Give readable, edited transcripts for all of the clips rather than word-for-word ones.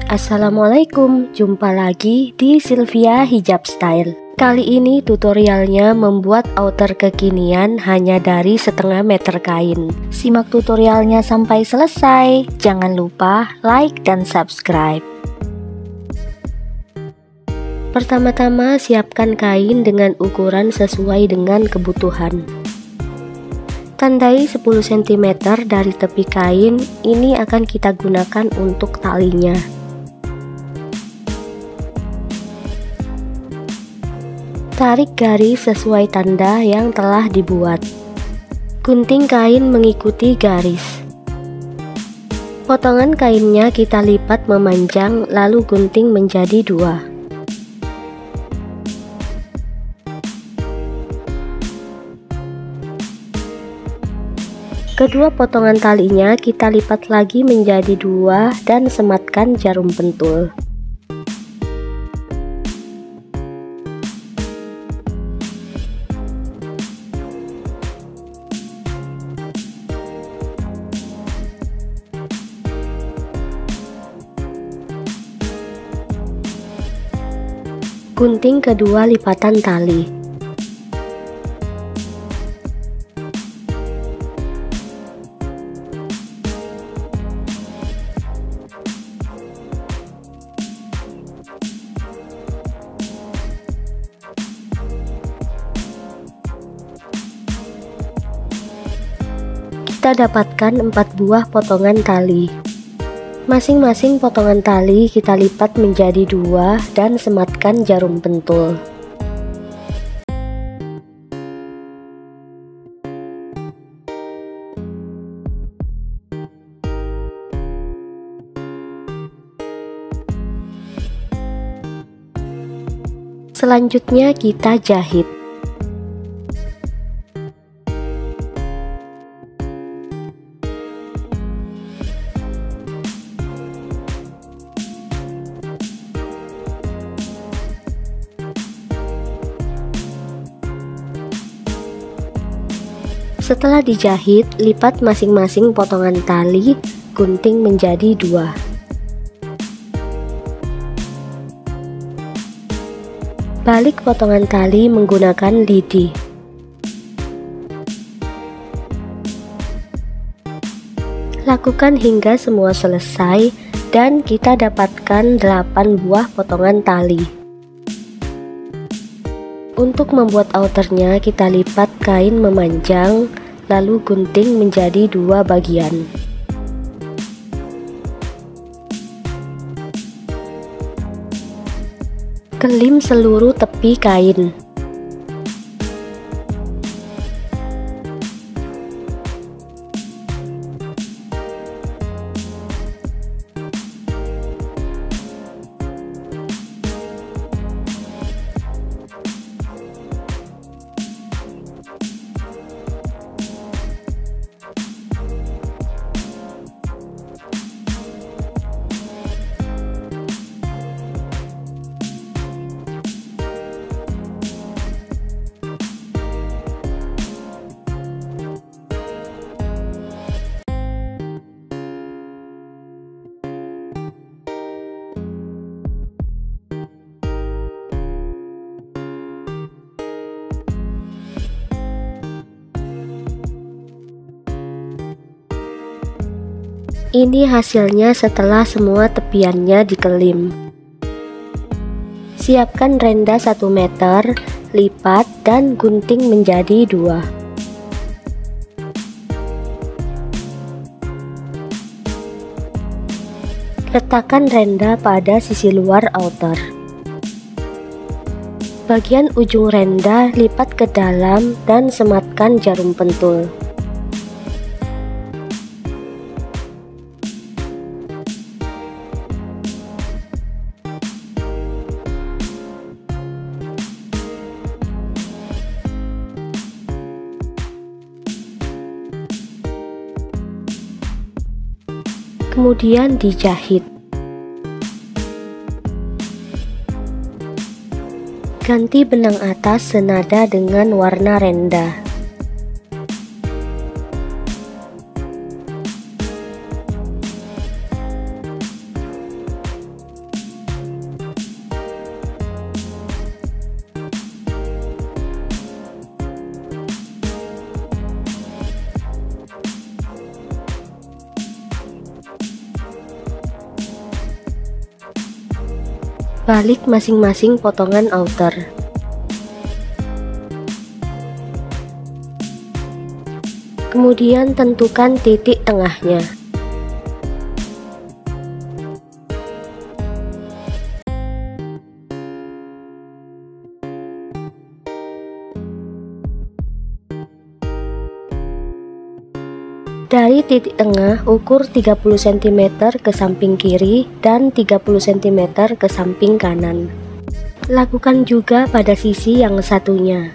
Assalamualaikum, jumpa lagi di Sylvia Hijab Style. Kali ini tutorialnya membuat outer kekinian hanya dari setengah meter kain. Simak tutorialnya sampai selesai. Jangan lupa like dan subscribe. Pertama-tama siapkan kain dengan ukuran sesuai dengan kebutuhan. Tandai 10 cm dari tepi kain, ini akan kita gunakan untuk talinya. Tarik garis sesuai tanda yang telah dibuat. Gunting kain mengikuti garis. Potongan kainnya kita lipat memanjang lalu gunting menjadi 2. Kedua potongan talinya kita lipat lagi menjadi 2 dan sematkan jarum pentul. Gunting kedua lipatan tali. Kita dapatkan 4 buah potongan tali. Masing-masing potongan tali kita lipat menjadi 2 dan sematkan jarum pentul. Selanjutnya kita jahit. Setelah dijahit, lipat masing-masing potongan tali, gunting menjadi 2. Balik potongan tali menggunakan lidi. Lakukan hingga semua selesai dan kita dapatkan 8 buah potongan tali. Untuk membuat outernya kita lipat kain memanjang lalu gunting menjadi 2 bagian. Kelim seluruh tepi kain. Ini hasilnya setelah semua tepiannya dikelim. Siapkan renda 1 meter, lipat dan gunting menjadi 2. Letakkan renda pada sisi luar outer. Bagian ujung renda lipat ke dalam dan sematkan jarum pentul. Kemudian dijahit. Ganti benang atas senada dengan warna renda. Balik masing-masing potongan outer. Kemudian tentukan titik tengahnya. Dari titik tengah, ukur 30 cm ke samping kiri dan 30 cm ke samping kanan. Lakukan juga pada sisi yang satunya.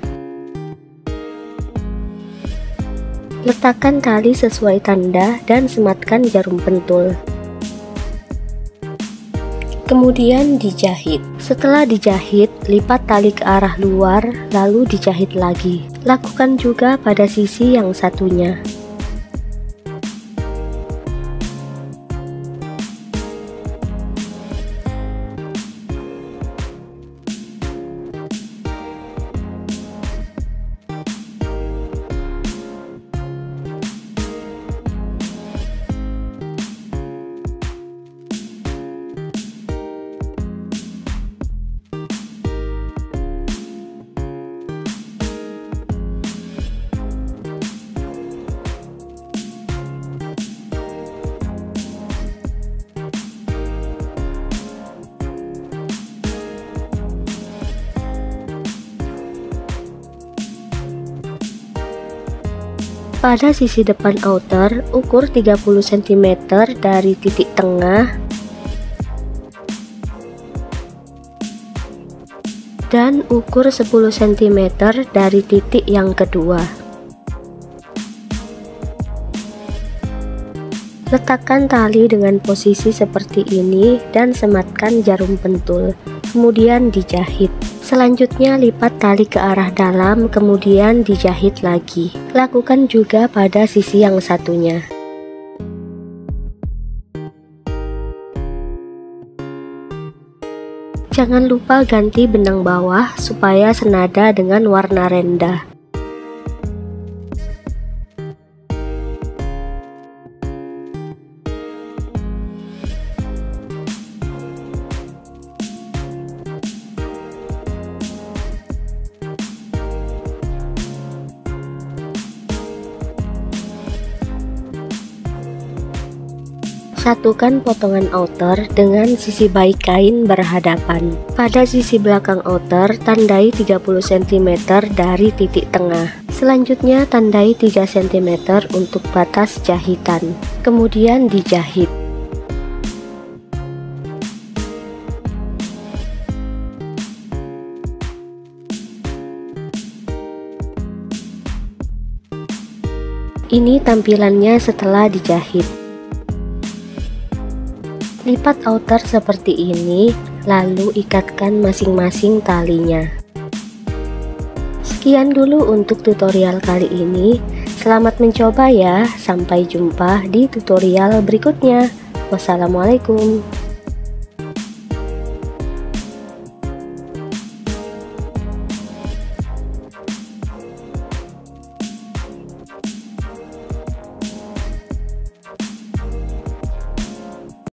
Letakkan tali sesuai tanda dan sematkan jarum pentul. Kemudian dijahit. Setelah dijahit, lipat tali ke arah luar, lalu dijahit lagi. Lakukan juga pada sisi yang satunya. Pada sisi depan outer, ukur 30 cm dari titik tengah dan ukur 10 cm dari titik yang kedua. Letakkan tali dengan posisi seperti ini dan sematkan jarum pentul, kemudian dijahit. Selanjutnya lipat tali ke arah dalam, kemudian dijahit lagi. Lakukan juga pada sisi yang satunya. Jangan lupa ganti benang bawah supaya senada dengan warna rendah. Satukan potongan outer dengan sisi baik kain berhadapan. Pada sisi belakang outer, tandai 30 cm dari titik tengah. Selanjutnya tandai 3 cm untuk batas jahitan. Kemudian dijahit. Ini tampilannya setelah dijahit. Lipat outer seperti ini, lalu ikatkan masing-masing talinya. Sekian dulu untuk tutorial kali ini. Selamat mencoba ya, sampai jumpa di tutorial berikutnya. Wassalamualaikum.